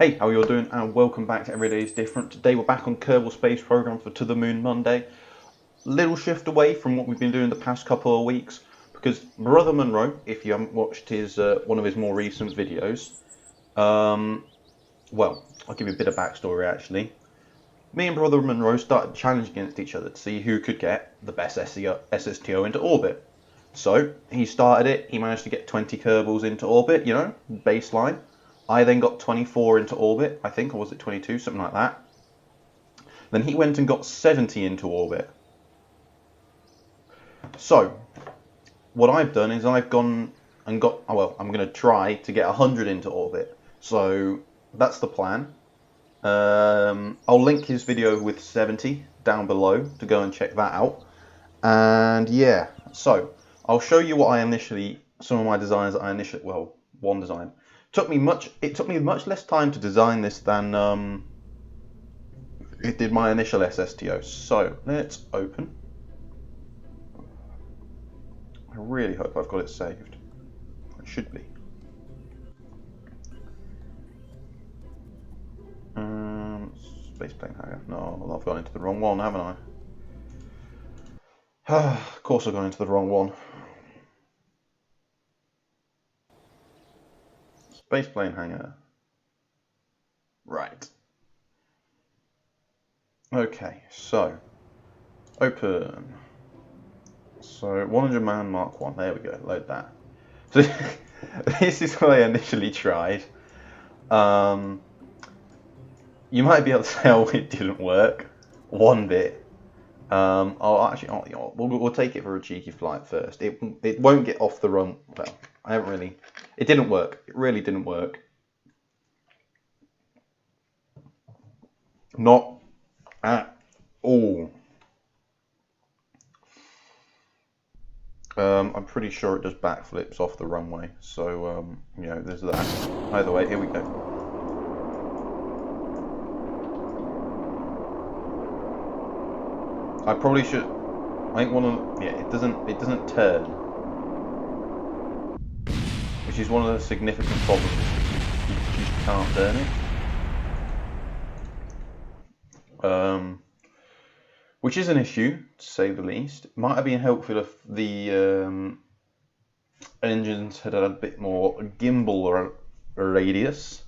Hey, how are you all doing? And welcome back to Every Day is Different. Today we're back on Kerbal Space Program for To the Moon Monday. Little shift away from what we've been doing the past couple of weeks because Brother Munro, if you haven't watched his one of his more recent videos, well, I'll give you a bit of backstory actually. Me and Brother Munro started challenging against each other to see who could get the best SSTO into orbit. So he started it. He managed to get 20 Kerbals into orbit, you know, baseline. I then got 24 into orbit, I think, or was it 22, something like that. Then he went and got 70 into orbit. So, what I've done is I've gone and got, well, I'm going to try to get 100 into orbit. So, that's the plan. I'll link his video with 70 down below to go and check that out. And yeah, so I'll show you what some of my designs that I initially, well, one design. It took me much less time to design this than it did my initial SSTO. So let's open. I really hope I've got it saved. It should be. Spaceplane hangar. No, I've gone into the wrong one, haven't I? Of course I've gone into the wrong one. Spaceplane hangar. Right. Okay, so open. So 100 man Mark 1. There we go. Load that. So this is what I initially tried. You might be able to tell it didn't work one bit. We'll take it for a cheeky flight first. It won't get off the run. Well, I haven't really. It didn't work. It really didn't work. Not at all. I'm pretty sure it does backflips off the runway. So you know, there's that. Either way, here we go. I probably should. I think it doesn't turn, which is one of the significant problems. You just can't turn it. Which is an issue, to say the least. It might have been helpful if the engines had a bit more gimbal or radius.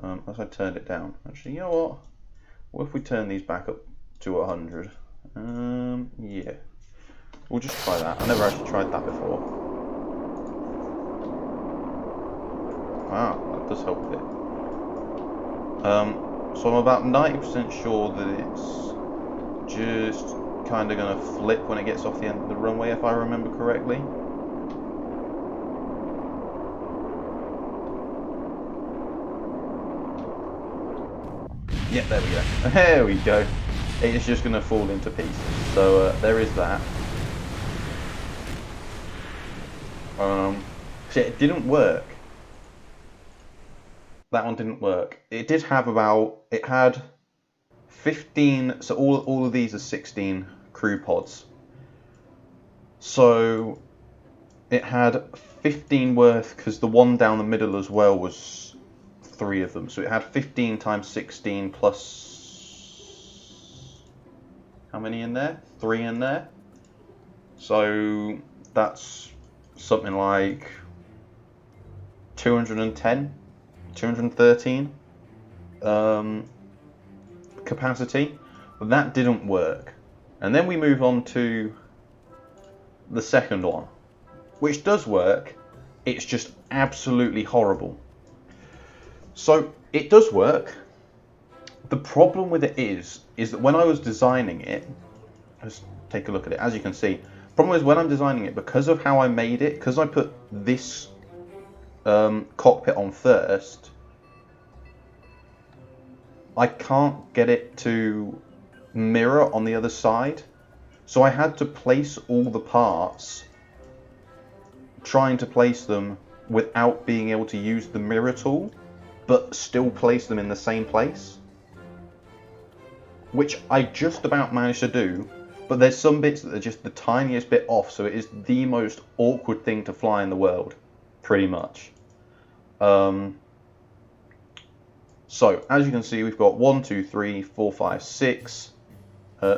As I turned it down. Actually, you know what? What if we turn these back up to 100? Yeah. We'll just try that. I never actually tried that before. Wow, that does help a bit. So I'm about 90% sure that it's just kind of going to flip when it gets off the end of the runway, if I remember correctly. Yeah, there we go. There we go. It's just going to fall into pieces. So there is that. So it didn't work. That one didn't work. It did have it had 15, so all of these are 16 crew pods. So it had 15 worth, because the one down the middle as well was 3 of them. So it had 15 times 16 plus, how many in there? 3 in there. So that's something like 210, 213 capacity, but that didn't work. And then we move on to the second one, which does work. It's just absolutely horrible. So it does work. The problem with it is that when I was designing it, let's take a look at it. As you can see, the problem is when I'm designing it, because of how I made it, because I put this cockpit on first, I can't get it to mirror on the other side. So I had to place all the parts, trying to place them without being able to use the mirror tool, but still place them in the same place. Which I just about managed to do, but there's some bits that are just the tiniest bit off, so it is the most awkward thing to fly in the world, pretty much. So as you can see, we've got 1, 2, 3, 4, 5, 6.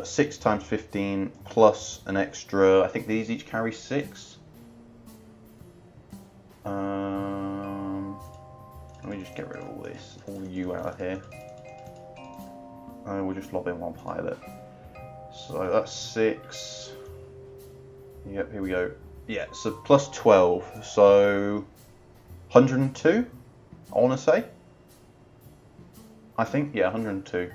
6 times 15 plus an extra. I think these each carry 6. Let me just get rid of all this, all you out of here. We'll just lob in 1 pilot. So that's 6. Yep, here we go. Yeah, so plus 12. So 102, I want to say. I think, yeah, 102.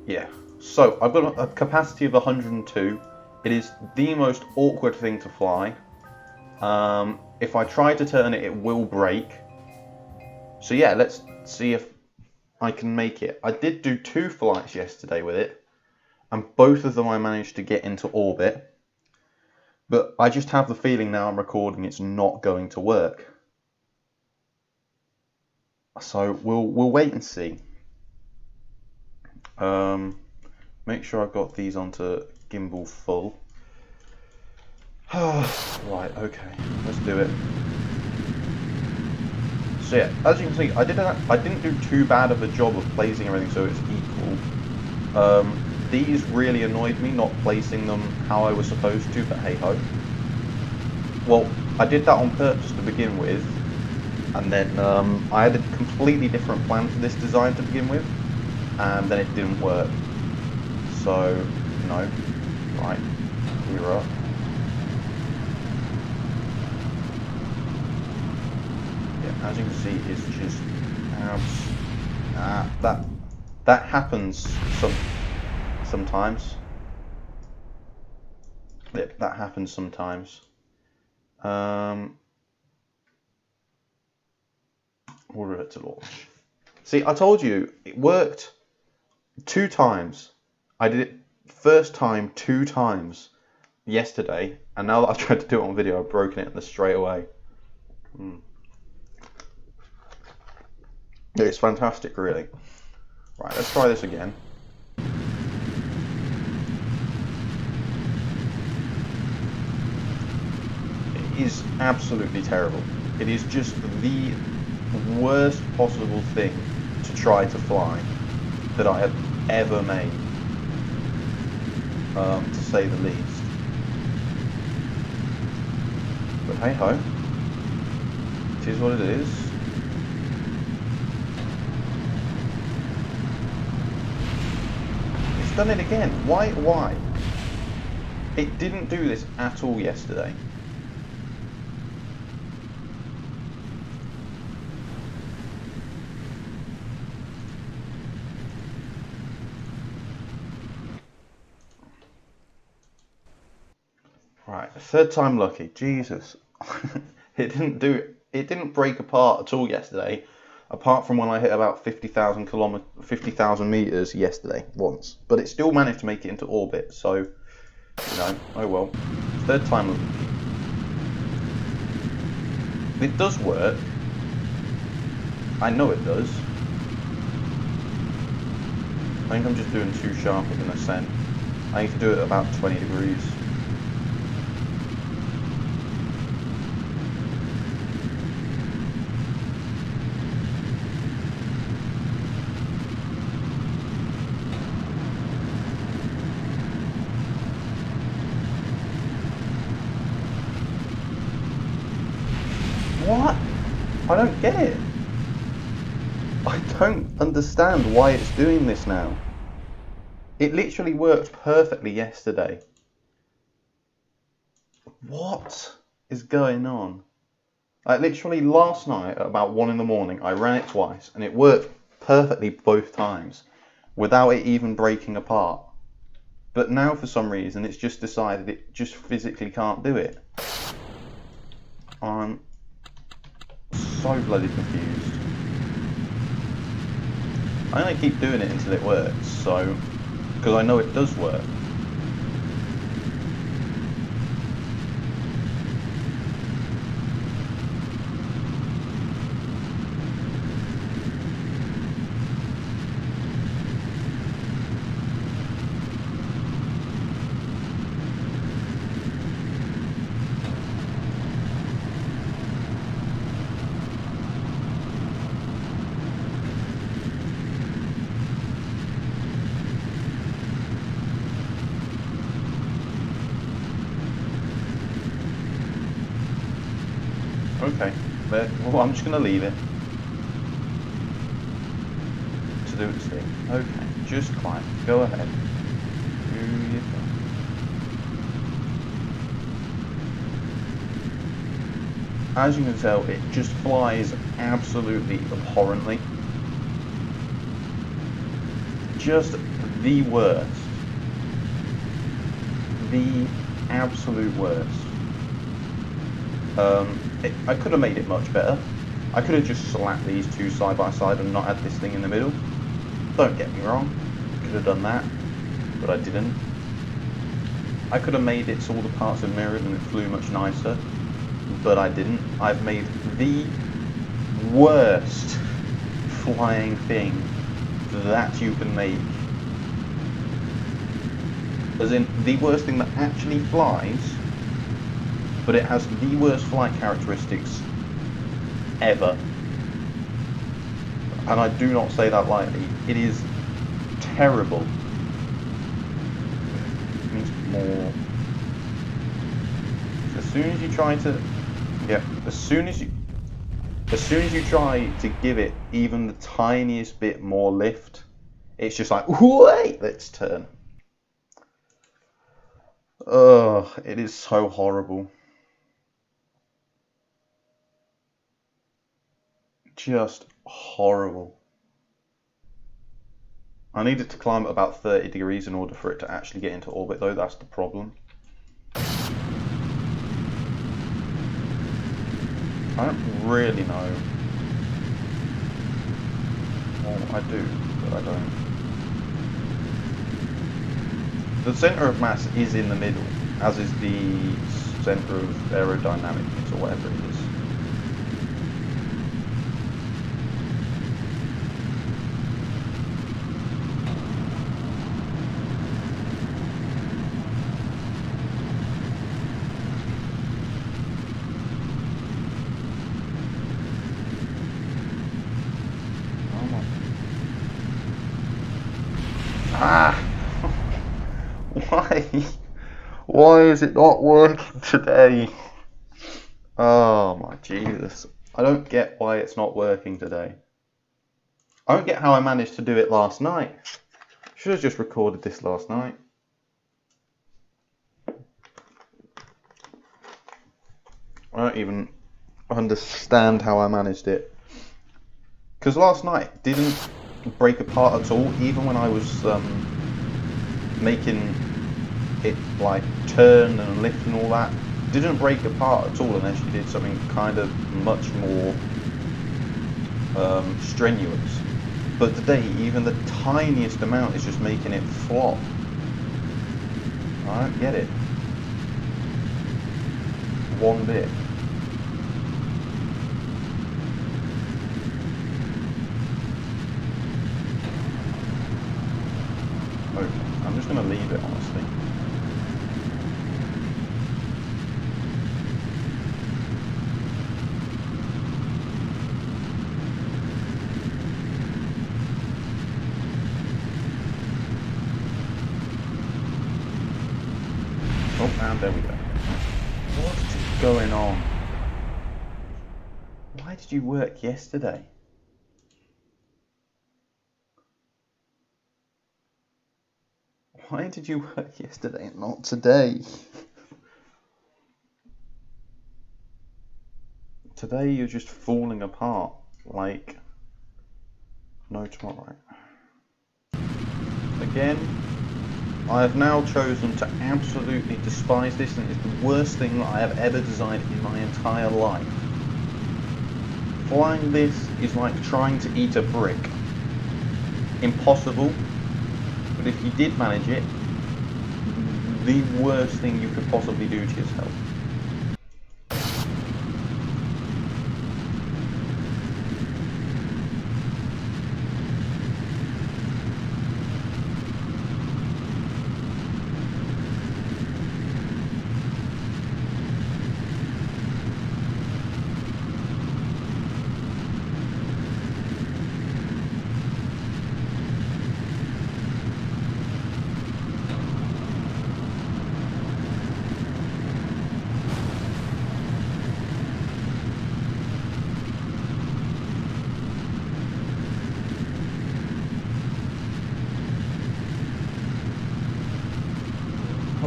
Yeah, so I've got a capacity of 102. It is the most awkward thing to fly. If I try to turn it, it will break. So yeah, let's see if I can make it. I did do 2 flights yesterday with it, and both of them I managed to get into orbit. But I just have the feeling now I'm recording it's not going to work. So we'll wait and see. Make sure I've got these onto gimbal full. Right, okay, let's do it. So yeah, as you can see, I didn't do too bad of a job of placing everything so it's equal. These really annoyed me, not placing them how I was supposed to, but hey ho. Well, I did that on purpose to begin with, and then I had a completely different plan for this design to begin with, and then it didn't work. So, no. Right, we're up. Yeah, as you can see, it's just that happens sometimes. Yeah, that happens sometimes. Order it to launch. See, I told you it worked 2 times. I did it first time 2 times yesterday, and now that I've tried to do it on video, I've broken it straight away. It's fantastic, really. Right, let's try this again. It is absolutely terrible. It is just the worst possible thing to try to fly that I have ever made, to say the least. But hey ho, it is what it is. It's done it again. Why? It didn't do this at all yesterday. Right, 3rd time lucky. Jesus. It didn't break apart at all yesterday, apart from when I hit about 50,000 meters yesterday once. But it still managed to make it into orbit, so you know, oh well. 3rd time lucky. It does work. I know it does. I think I'm just doing too sharp of an ascent. I need to do it at about 20 degrees. What? I don't get it. I don't understand why it's doing this now. It literally worked perfectly yesterday. What is going on? Like literally last night at about 1 in the morning, I ran it twice and it worked perfectly both times without it even breaking apart. But now for some reason it's just decided it just physically can't do it. I'm so bloody confused. I'm going to keep doing it until it works, so, because I know it does work. Okay, well, I'm just going to leave it to do its thing. Okay, just climb. Go ahead. Do your thing. As you can tell, it just flies absolutely abhorrently. Just the worst. The absolute worst. I could have made it much better. I could have just slapped these two side by side and not had this thing in the middle. Don't get me wrong, could have done that, but I didn't. I could have made it so all the parts are mirrored and it flew much nicer, but I didn't. I've made the worst flying thing that you can make. As in, the worst thing that actually flies, but it has the worst flight characteristics ever. And I do not say that lightly. It is terrible. It means more. As soon as you try to, as soon as you try to give it even the tiniest bit more lift, it's just like, wait, let's turn. Ugh, it is so horrible. Just horrible. I need it to climb at about 30 degrees in order for it to actually get into orbit, though. That's the problem. I don't really know. Well, I do, but I don't. The centre of mass is in the middle, as is the centre of aerodynamics, or whatever it is. Ah! Why? Why is it not working today? Oh my Jesus. I don't get why it's not working today. I don't get how I managed to do it last night. Should have just recorded this last night. I don't even understand how I managed it. Because last night it didn't break apart at all, even when I was making it like turn and lift and all that. It didn't break apart at all unless you did something kind of much more strenuous. But today, even the tiniest amount is just making it flop. I don't get it. One bit. Okay, I'm just going to leave it, honestly. Oh, and there we go. What's going on? Why did you work yesterday? Why did you work yesterday and not today? Today you're just falling apart like no tomorrow. Again, I have now chosen to absolutely despise this, and it's the worst thing that I have ever designed in my entire life. Flying this is like trying to eat a brick. Impossible, but if you did manage it, the worst thing you could possibly do to yourself.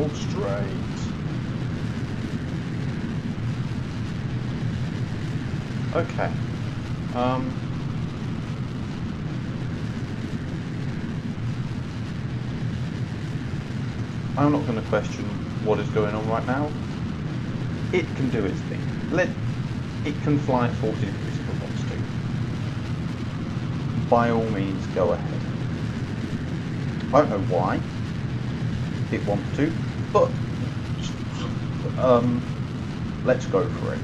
hold straight. Okay. I'm not going to question what is going on right now. It can do its thing. It can fly at 40 degrees if it wants to. By all means, go ahead. I don't know why it wants to, but let's go for it.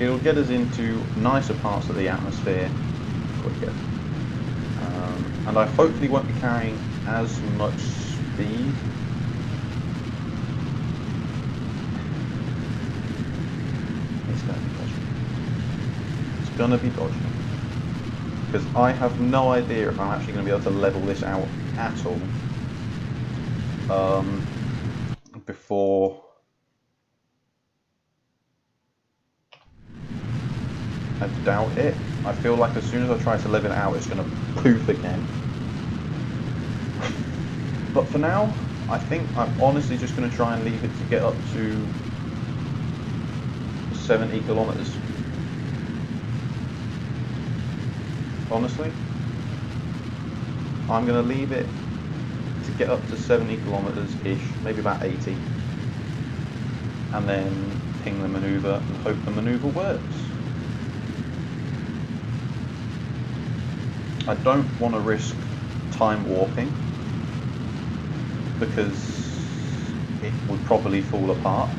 It'll get us into nicer parts of the atmosphere quicker. And I hopefully won't be carrying as much speed. It's going to be dodgy. It's going to be dodgy. Because I have no idea if I'm actually going to be able to level this out at all before I doubt it. I feel like as soon as I try to level it out, it's going to poof again. But for now, I think I'm honestly just going to try and leave it to get up to 70 kilometers. Honestly, I'm going to leave it to get up to 70 kilometers-ish, maybe about 80, and then ping the maneuver and hope the maneuver works. I don't want to risk time warping because it would probably fall apart.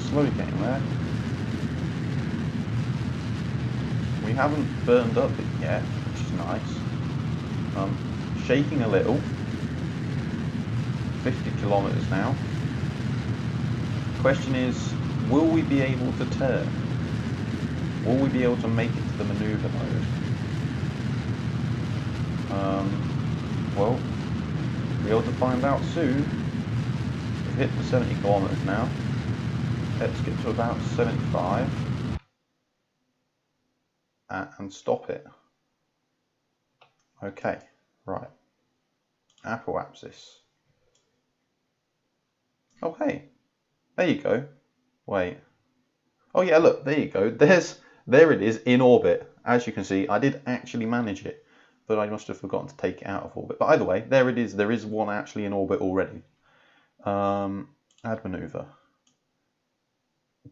Slowly getting there. We haven't burned up it yet, which is nice. Shaking a little. 50 kilometers now. Question is, will we be able to turn? Will we be able to make it to the maneuver mode? Well, we'll be able to find out soon. We've hit the 70 kilometers now. Let's get to about 75 and stop it. Okay, right. Apoapsis. Oh hey, there you go. Wait. Oh yeah, look, there you go. There it is in orbit. As you can see, I did actually manage it, but I must have forgotten to take it out of orbit. But either way, there it is. There is one actually in orbit already. Add maneuver.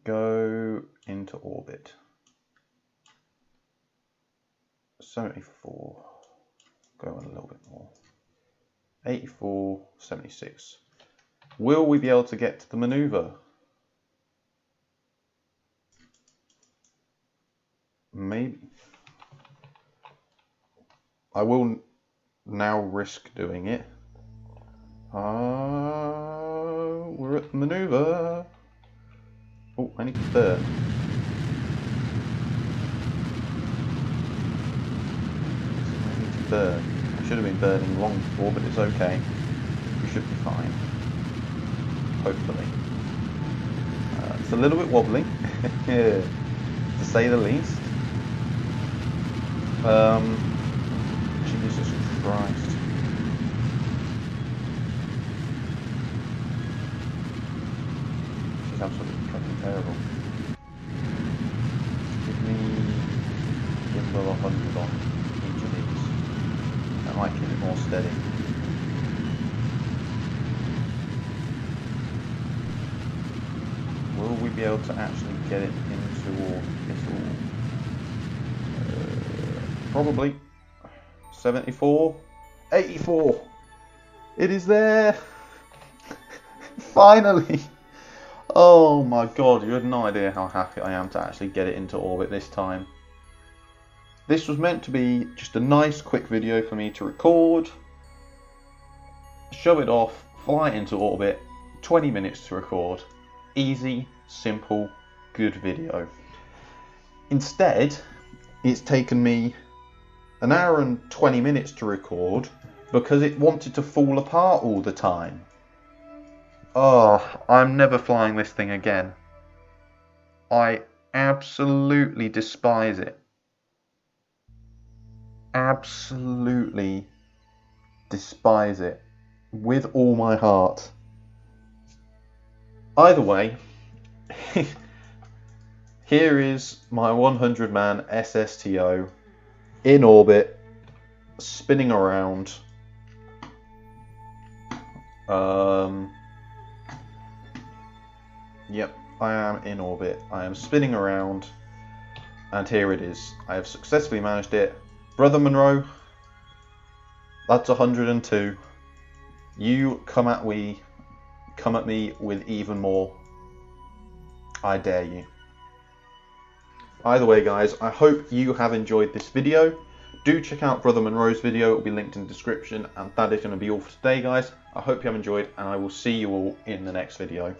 Go into orbit. 74. Go on a little bit more. 84, 76. Will we be able to get to the maneuver? Maybe. I will now risk doing it. We're at the maneuver. Oh, I need to burn. I need to burn. I should have been burning long before, but it's okay. We should be fine. Hopefully. It's a little bit wobbly, to say the least. Jesus Christ. She's absolutely fucking terrible. Give me Kerbal 100 on each of these. That might keep it more steady. Will we be able to actually get it into orbit? Probably. 74, 84. It is there. Finally. Oh my god, you had no idea how happy I am to actually get it into orbit this time. This was meant to be just a nice quick video for me to record, show it off, fly it into orbit, 20 minutes to record. Easy, simple, good video. Instead, it's taken me an hour and 20 minutes to record because it wanted to fall apart all the time. Oh, I'm never flying this thing again. I absolutely despise it. Absolutely despise it with all my heart. Either way, here is my 100-man SSTO in orbit, spinning around. Yep, I am in orbit. I am spinning around, and here it is. I have successfully managed it. Brother Munro, that's 102. You come at me with even more. I dare you. Either way, guys, I hope you have enjoyed this video. Do check out Brother Munro's video, it will be linked in the description, and that is going to be all for today, guys. I hope you have enjoyed, and I will see you all in the next video.